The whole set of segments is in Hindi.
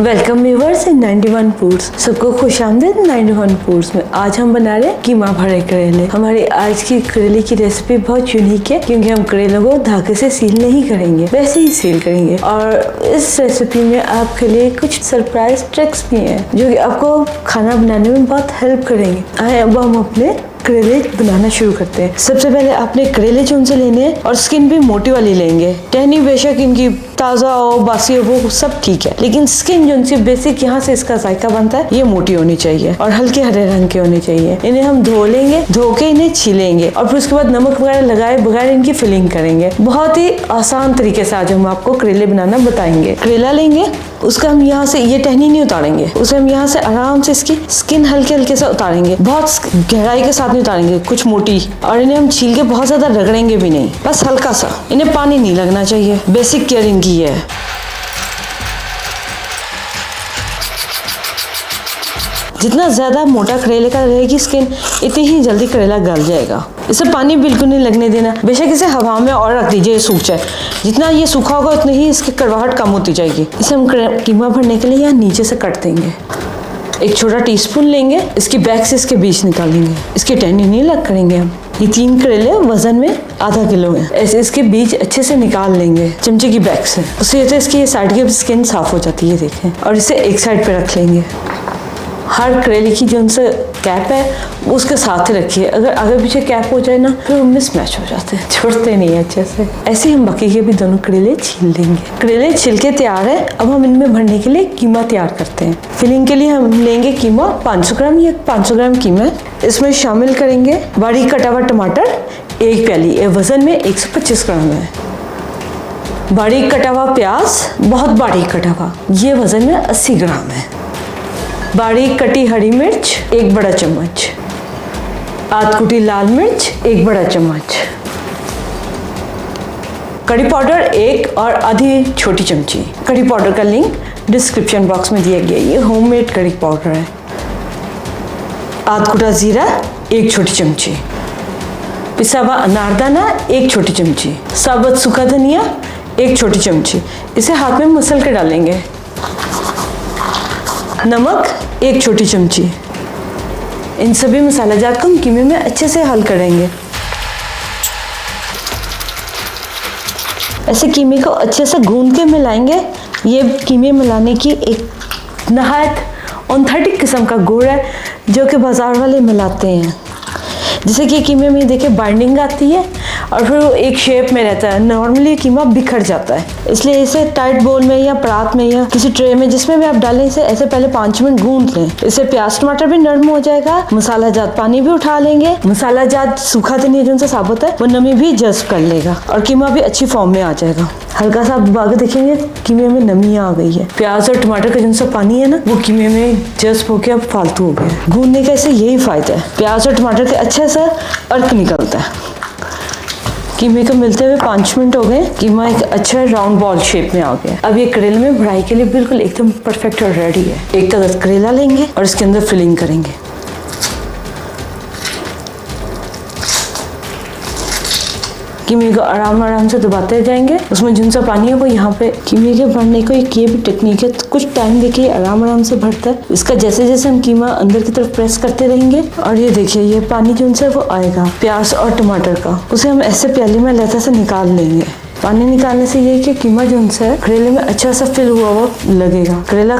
Welcome viewers in 91 foods. सबको खुशामदीद 91 फूड्स में। आज हम बना रहे हैं कीमा भरे करेले। हमारी आज की करेले की रेसिपी बहुत यूनिक है क्योंकि हम करेलों को धागे से सील नहीं करेंगे, वैसे ही सील करेंगे। और इस रेसिपी में आपके लिए कुछ सरप्राइज ट्रिक्स भी हैं जो कि आपको खाना बनाने में बहुत हेल्प करेंगे। आए अब हम अपने करेले बनाना शुरू करते हैं। सबसे पहले आपने करेले जो उनसे लेने हैं और स्किन भी मोटी वाली लेंगे। टहनी बेशक इनकी ताज़ा हो बासी हो वो सब ठीक है, लेकिन स्किन जो उनकी बेसिक यहाँ से इसका जायका बनता है ये मोटी होनी चाहिए और हल्के हरे रंग के होने चाहिए। इन्हें हम धो लेंगे, धो के इन्हें छीलेंगे और फिर उसके बाद नमक वगैरह लगाए बगैर इनकी फिलिंग करेंगे। बहुत ही आसान तरीके से आज हम आपको करेले बनाना बताएंगे। करेला लेंगे, उसका हम यहाँ से ये टहनी नहीं उतारेंगे, उसे हम यहाँ से आराम से इसकी स्किन हल्के हल्के से उतारेंगे, बहुत गहराई के साथ नहीं उतारेंगे, कुछ मोटी। और इन्हें हम छील के बहुत ज्यादा रगड़ेंगे भी नहीं, बस हल्का सा। इन्हें पानी नहीं लगना चाहिए, बेसिक केयर इनकी है। जितना ज्यादा मोटा करेले का रहेगी स्किन, इतनी ही जल्दी करेला गल जाएगा। इसे पानी बिल्कुल नहीं लगने देना, बेशक इसे हवा में और रख दीजिए सूख जाए। जितना ये सूखा होगा उतनी ही इसकी कड़वाहट कम होती जाएगी। इसे हम कीमा भरने के लिए यहाँ नीचे से कट देंगे। एक छोटा टीस्पून लेंगे, इसकी बैक से इसके बीच निकालेंगे, इसकी टहनी नहीं अलग करेंगे हम। ये 3 करेले वजन में आधा किलो है। ऐसे इसके बीज अच्छे से निकाल लेंगे चमचे की बैक से, उससे इसकी साइड की स्किन साफ हो जाती है, देखें। और इसे एक साइड पे रख लेंगे। हर करेले की जो उनसे कैप है उसके साथ ही रखिए, अगर आगे पीछे कैप हो जाए ना फिर मिस मैच हो जाते हैं, छोड़ते नहीं है अच्छे से। ऐसे ही हम बाकी के भी दोनों करेले छील लेंगे। करेले छिलके तैयार है, अब हम इनमें भरने के लिए कीमा तैयार करते हैं। फिलिंग के लिए हम लेंगे कीमा 500 ग्राम, या 500 ग्राम कीमा है। इसमें शामिल करेंगे बारीक कटा हुआ टमाटर 1 प्याली, ये वजन में 125 ग्राम है। बारीक कटा हुआ प्याज, बहुत बारीक कटा हुआ, ये वजन में 80 ग्राम है। बारीक कटी हरी मिर्च 1 बड़ा चम्मच, आध कुटी लाल मिर्च 1 बड़ा चम्मच, कड़ी पाउडर 1 और आधी छोटी चमची। कड़ी पाउडर का लिंक डिस्क्रिप्शन बॉक्स में दिया गया, ये होममेड कड़ी पाउडर है। आध कुटा जीरा 1 छोटी चमची, पिसा हुआ अनारदाना 1 छोटी चमची, साबुत सूखा धनिया 1 छोटी चमची। इसे हाथ में मसल के डालेंगे। नमक 1 छोटी चमची। इन सभी मसाला जात को हम कीमे में अच्छे से हल करेंगे। ऐसे कीमे को अच्छे से गूंद के मिलाएंगे। ये कीमे मिलाने की एक नहायत ऑथेंटिक किस्म का गुड़ है जो कि बाजार वाले मिलाते हैं, जिससे कि कीमे में देखिए बाइंडिंग आती है और फिर वो एक शेप में रहता है। नॉर्मली कीमा बिखर जाता है, इसलिए इसे टाइट बोल में या परात में या किसी ट्रे में जिसमें भी आप डालें, इसे ऐसे पहले 5 मिनट गूंद लें। इससे प्याज टमाटर भी नरम हो जाएगा, मसाला जात पानी भी उठा लेंगे, मसाला जात सूखा धनिया जो उनसे साबुत है वो नमी भी जज्ब कर लेगा और कीमा भी अच्छी फॉर्म में आ जाएगा। हल्का सा आप आगे देखेंगे कीमे में नमी आ गई है। प्याज और टमाटर का जिनसा पानी है ना वो कीमे में जज्ब होकर अब फालतू हो गया। गूंदने का इससे यही फायदा है, प्याज और टमाटर के अच्छे से अर्क निकलता है। कीमे को मिलते हुए 5 मिनट हो गए। कीमा एक अच्छा राउंड बॉल शेप में आ गया। अब ये करेले में भराई के लिए बिल्कुल एकदम परफेक्ट और रेडी है। एक तरह करेला लेंगे और इसके अंदर फिलिंग करेंगे। कीमे को आराम से दबाते जाएंगे, उसमें जिन सा पानी है वो यहाँ पे कीमे के भरने को एक ये भी टेक्निक है, कुछ टाइम देखिए आराम से भरता है। इसका जैसे जैसे हम कीमा अंदर की तरफ प्रेस करते रहेंगे और ये देखिए ये पानी जो उनसे वो आएगा प्याज और टमाटर का, उसे हम ऐसे प्याली में लहता से निकाल लेंगे। पानी निकालने से ये कि कीमा जो उनसे है करेले में अच्छा सा फिल हुआ लगेगा। करेला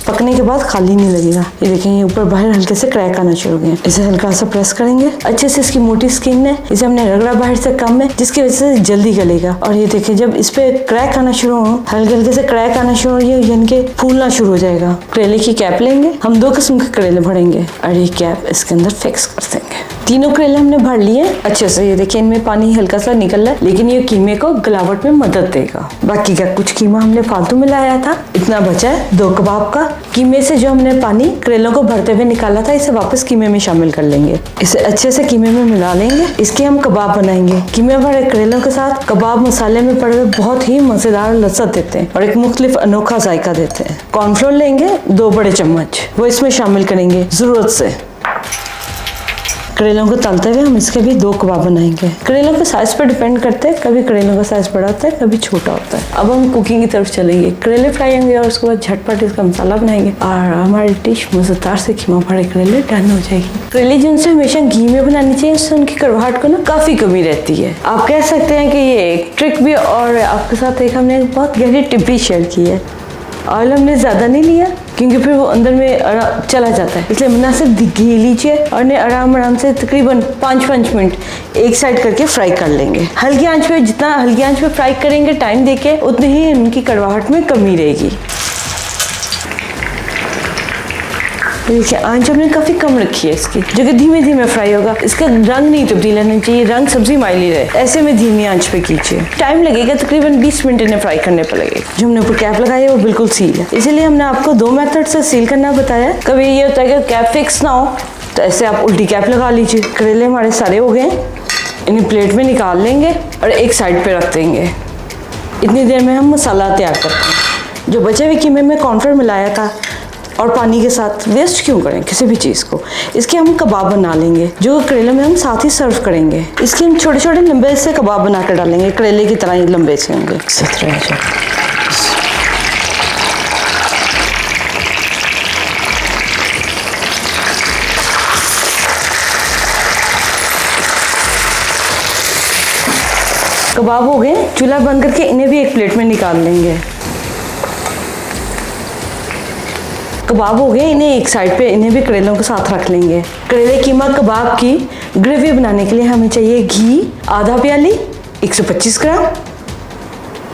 पकने के बाद खाली नहीं लगेगा। ये देखें ये ऊपर बाहर हल्के से क्रैक आना शुरू हो गए। इसे हल्का सा प्रेस करेंगे अच्छे से। इसकी मोटी स्किन है, इसे हमने रगड़ा बाहर से कम है, जिसकी वजह से जल्दी गलेगा। और ये देखिए जब इस पे क्रैक आना शुरू हो, हल्के से क्रैक आना शुरू हो, ये यानी कि फूलना शुरू हो जाएगा। करेले की कैप लेंगे, हम 2 किस्म के करेले भरेंगे और ये कैप इसके अंदर फिक्स कर देंगे। 3 करेले हमने भर लिए अच्छे से। ये देखिए इनमें पानी हल्का सा निकल रहा है, लेकिन ये कीमे को गलावट में मदद देगा। बाकी का कुछ कीमा हमने फालतू में लाया था, इतना बचा है 2 कबाब का। कीमे से जो हमने पानी करेलों को भरते हुए निकाला था, इसे वापस कीमे में शामिल कर लेंगे। इसे अच्छे से कीमे में मिला लेंगे। इसके हम कबाब बनाएंगे। कीमे भरे करेलों के साथ कबाब मसाले में पड़े हुए बहुत ही मजेदार लज्जत देते हैं और एक मुख्तलिफ अनोखा जायका देते हैं। कॉर्नफ्लोर लेंगे 2 बड़े चम्मच, वो इसमें शामिल करेंगे जरूरत से। करेलों को तलते हुए हम इसके भी 2 कबाब बनाएंगे। करेलों के साइज पर डिपेंड करते हैं, कभी करेलों का साइज बड़ा होता है, कभी छोटा होता है। अब हम कुकिंग की तरफ चलेंगे। करेले फ्राई होंगे और उसके बाद झटपट इसका मसाला बनाएंगे और हमारी डिश मजेदार से कीमा भरे करेले डन हो जाएगी। करेले जिनसे हमेशा घी में बनानी चाहिए, उससे उनकी कड़वाहट को ना काफी कमी रहती है। आप कह सकते हैं कि ये एक ट्रिक भी, और आपके साथ एक हमने बहुत गहरी टिप भी शेयर की है। ऑयल हमने ज़्यादा नहीं लिया क्योंकि फिर वो अंदर में चला जाता है, इसलिए मुनासिब घी लीजिए और इन्हें आराम से तकरीबन 5 मिनट एक साइड करके फ्राई कर लेंगे। हल्की आंच पे, जितना हल्की आंच पे फ्राई करेंगे टाइम देके, उतनी ही इनकी कड़वाहट में कमी रहेगी। देखिए आंच हमने काफ़ी कम रखी है इसकी, जो कि धीमे धीमे फ्राई होगा। इसका रंग नहीं तब्दील होना चाहिए, रंग सब्जी माइली रहे, ऐसे में धीमी आंच पे कीजिए। टाइम लगेगा, तकरीबन 20 मिनट इन्हें फ्राई करने पर लगेगा। जो हमने ऊपर कैप लगाई है वो बिल्कुल सील है, इसीलिए हमने आपको 2 मेथड से सील करना बताया। कभी ये होता है कि कैप फिक्स ना हो, तो ऐसे आप उल्टी कैप लगा लीजिए। करेले हमारे सारे हो गए, इन्हें प्लेट में निकाल लेंगे और एक साइड पे रख देंगे। इतनी देर में हम मसाला तैयार करते हैं। जो बचे हुए कीमे में कॉर्नफ्लोर मिलाया था और पानी के साथ वेस्ट क्यों करें किसी भी चीज़ को, इसके हम कबाब बना लेंगे, जो करेले में हम साथ ही सर्व करेंगे। इसके हम छोटे छोटे लंबे से कबाब बना कर डालेंगे, करेले की तरह ही लंबे से होंगे। कबाब हो गए, चूल्हा बंद करके इन्हें भी एक प्लेट में निकाल लेंगे। कबाब हो गए, इन्हें एक साइड पे, इन्हें भी करेलों के साथ रख लेंगे। करेले कीमा कबाब की ग्रेवी बनाने के लिए हमें चाहिए घी आधा प्याली 125 ग्राम,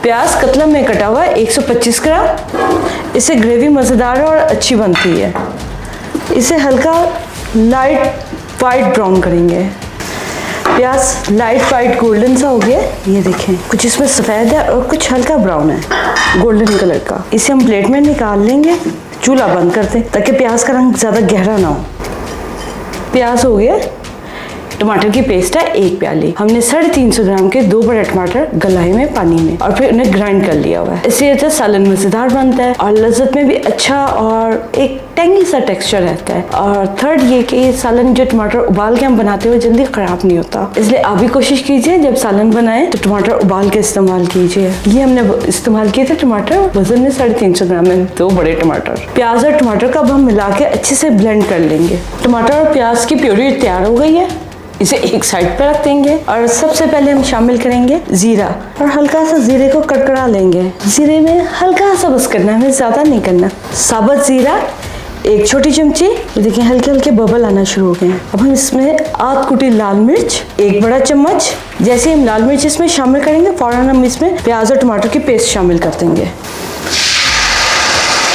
प्याज कतला में कटा हुआ 125 ग्राम। इससे ग्रेवी मज़ेदार और अच्छी बनती है। इसे हल्का लाइट वाइट ब्राउन करेंगे। प्याज लाइट वाइट गोल्डन सा हो गया, ये देखें, कुछ इसमें सफ़ेद है और कुछ हल्का ब्राउन है गोल्डन कलर का। इसे हम प्लेट में निकाल लेंगे। चूल्हा बंद कर दें ताकि प्याज का रंग ज़्यादा गहरा ना हो। प्याज हो गया। टमाटर की पेस्ट है 1 प्याली। हमने 350 ग्राम के 2 बड़े टमाटर गलाए में पानी में और फिर उन्हें ग्राइंड कर लिया हुआ है। इससे अच्छा सालन मज़ेदार बनता है और लज्जत में भी अच्छा और एक टेंगी सा टेक्सचर रहता है। और थर्ड ये कि सालन जो टमाटर उबाल के हम बनाते हुए जल्दी ख़राब नहीं होता, इसलिए आप भी कोशिश कीजिए जब सालन बनाएं तो टमाटर उबाल के इस्तेमाल कीजिए। ये हमने इस्तेमाल किए थे टमाटर, वजन में 350 ग्राम में 2 बड़े टमाटर। प्याज और टमाटर का अब हम मिला के अच्छे से ब्लेंड कर लेंगे। टमाटर और प्याज की प्यूरी तैयार हो गई है, इसे एक साइड पे रख देंगे और सबसे पहले हम शामिल करेंगे जीरा और हल्का सा जीरे को कड़कड़ा लेंगे। जीरे में हल्का सा बस करना है, हमें ज़्यादा नहीं करना। साबुत जीरा 1 छोटी चमची, देखिए हल्के हल्के बबल आना शुरू हो गए हैं। अब हम इसमें आध कुटी लाल मिर्च 1 बड़ा चम्मच। जैसे हम लाल मिर्च इसमें शामिल करेंगे फौरन हम इसमें प्याज और टमाटर की पेस्ट शामिल कर देंगे।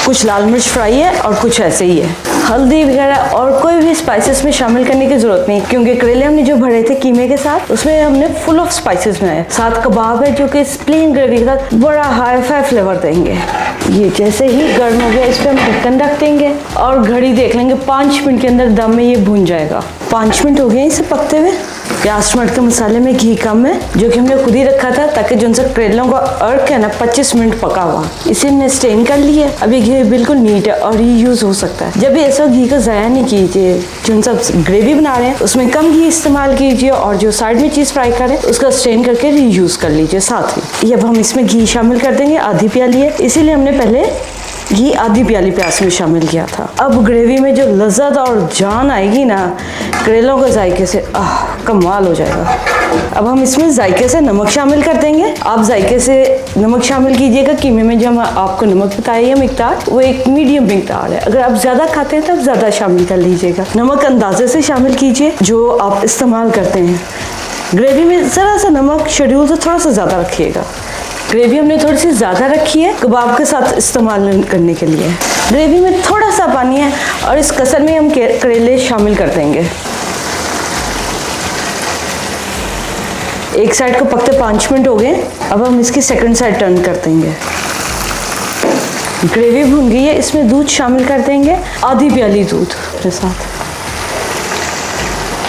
कुछ लाल मिर्च फ्राई है और कुछ ऐसे ही है। हल्दी वगैरह और कोई भी स्पाइसेस में शामिल करने की जरूरत नहीं, क्योंकि करेले हमने जो भरे थे कीमे के साथ उसमें हमने फुल ऑफ स्पाइसेस बनाए। साथ कबाब है जो कि प्लेन ग्रेवी के साथ बड़ा हाई फाई फ्लेवर देंगे। ये जैसे ही गर्म हो गया इस पर हम ढक्कन रख देंगे और घड़ी देख लेंगे 5 मिनट के अंदर दम में ये भून जाएगा। 5 मिनट हो गए इसे पकते हुए। प्याज टमाटर के मसाले में घी कम है, जो कि हमने खुद ही रखा था ताकि जो उनसे करेलों का अर्क है ना 25 मिनट पका हुआ। इसे हमने स्टेन कर लिया। अब ये घी बिल्कुल नीट है और रीयूज हो सकता है। जब भी ऐसा घी को ज़ाया नहीं कीजिए, जो सब ग्रेवी बना रहे हैं उसमें कम घी इस्तेमाल कीजिए और जो साइड में चीज़ फ्राई करें उसका स्टेन करके रीयूज कर लीजिए साथ ही। अब हम इसमें घी शामिल कर देंगे, आधी प्याली है, इसीलिए हमने पहले घी आधी प्याली प्याज में शामिल किया था। अब ग्रेवी में जो लज्जत और जान आएगी ना करेलों के जायके से, कमाल हो जाएगा। अब हम इसमें जायके से नमक शामिल कर देंगे। आप जायके से नमक शामिल कीजिएगा। कीमे में जो हम आपको नमक बताइए मिकदार, वो एक मीडियम मिकदार है। अगर आप ज़्यादा खाते हैं तो आप ज़्यादा शामिल कर लीजिएगा। नमक अंदाजे से शामिल कीजिए जो आप इस्तेमाल करते हैं। ग्रेवी में ज़रा सा नमक शेड्यूल से थोड़ा सा ज़्यादा रखिएगा। ग्रेवी हमने थोड़ी सी ज़्यादा रखी है कबाब के साथ इस्तेमाल करने के लिए। ग्रेवी में थोड़ा सा पानी है और इस कसर में हम करेले शामिल कर देंगे। एक साइड को पकते 5 मिनट हो गए। अब हम इसकी सेकंड साइड टर्न कर देंगे। ग्रेवी भुन गई है, इसमें दूध शामिल कर देंगे, आधी प्याली दूध के साथ।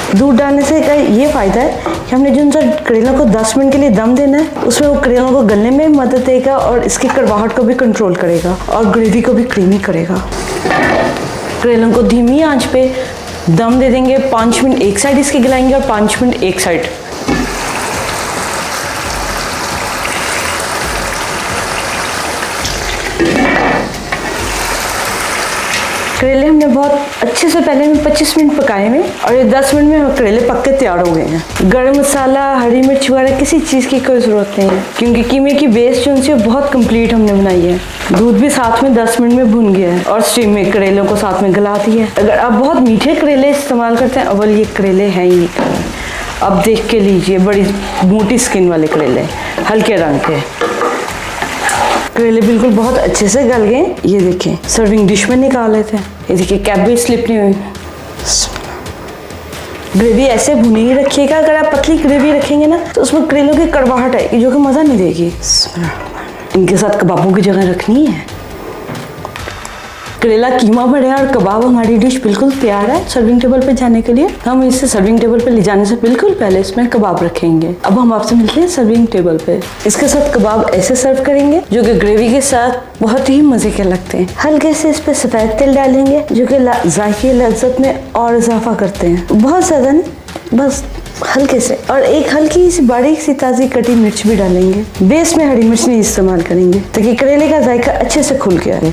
दूध डालने से ये फ़ायदा है कि हमने जो उनसे करेलों को 10 मिनट के लिए दम देना है उसमें वो करेलों को गलने में मदद देगा और इसकी कड़वाहट को भी कंट्रोल करेगा और ग्रेवी को भी क्रीमी करेगा। करेलों को धीमी आंच पे दम दे देंगे। 5 मिनट एक साइड इसके गलाएंगे और 5 मिनट एक साइड। करेले हमने बहुत अच्छे से पहले में 25 मिनट पकाए हुए और ये 10 मिनट में करेले पक के तैयार हो गए हैं। गरम मसाला, हरी मिर्च वगैरह किसी चीज़ की कोई ज़रूरत नहीं है, क्योंकि कीमे की बेस जो उनसे बहुत कंप्लीट हमने बनाई है। दूध भी साथ में 10 मिनट में भुन गया है और स्टीम में करेलों को साथ में गला दिया है। अगर आप बहुत मीठे करेले इस्तेमाल करते हैं, अव्वल ये करेले हैं ही नहीं। अब देख के लीजिए, बड़ी मोटी स्किन वाले करेले, हल्के रंग के करेले बिल्कुल बहुत अच्छे से गल गए। ये देखें, सर्विंग डिश में निकाल लेते हैं। ये देखिए, कैप भी स्लिप नहीं हुई। ग्रेवी ऐसे भुनी ही रखिएगा। अगर आप पतली ग्रेवी रखेंगे ना तो उसमें करेलों की कड़वाहट आएगी जो कि मज़ा नहीं देगी। इनके साथ कबाबों की जगह रखनी है। करेला कीमा बड़े और कबाब हमारी डिश बिल्कुल तैयार है सर्विंग टेबल पे जाने के लिए। हम इसे सर्विंग टेबल पे ले जाने से बिल्कुल पहले इसमें कबाब रखेंगे। अब हम आपसे मिलते हैं सर्विंग टेबल पे। इसके साथ कबाब ऐसे सर्व करेंगे जो कि ग्रेवी के साथ बहुत ही मजे के लगते हैं। हल्के से इस पे सफेद तेल डालेंगे जो कि जायके लज्जत में और इजाफा करते हैं। बहुत ज्यादा नहीं, बस हल्के से। और एक हल्की सी बारीक सी ताज़ी कटी मिर्च भी डालेंगे। बेस में हरी मिर्च नहीं इस्तेमाल करेंगे ताकि करेले का जायका अच्छे से खुल के आए।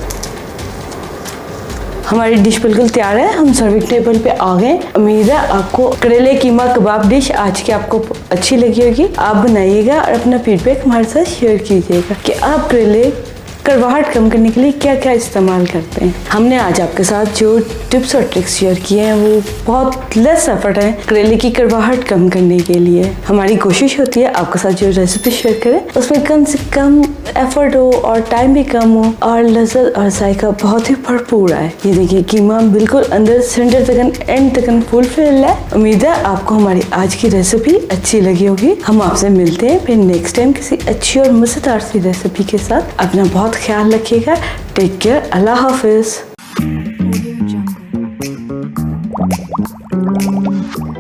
हमारी डिश बिल्कुल तैयार है। हम सर्विंग टेबल पे आ गए। उम्मीद है आपको करेले कीमा कबाब डिश आज की आपको अच्छी लगी होगी। आप बनाइएगा और अपना फीडबैक हमारे साथ शेयर कीजिएगा कि आप करेले कड़वाहट कम करने के लिए क्या क्या इस्तेमाल करते हैं। हमने आज आपके साथ जो टिप्स और ट्रिक्स शेयर किए हैं वो बहुत लेस एफर्ट है करेले की कड़वाहट कम करने के लिए। हमारी कोशिश होती है आपके साथ जो रेसिपी शेयर करें उसमें कम से कम एफर्ट हो और टाइम भी कम हो और लज्जत और जायका बहुत ही भरपूर आए। ये देखिए, कीमा बिल्कुल अंदर सेंटर तक एंड तक फुलफिल है। उम्मीद है आपको हमारी आज की रेसिपी अच्छी लगी होगी। हम आपसे मिलते हैं फिर नेक्स्ट टाइम किसी अच्छी और मजेदार सी रेसिपी के साथ। अपना बहुत ख्याल रखिएगा। Take care. अल्लाह हाफिज।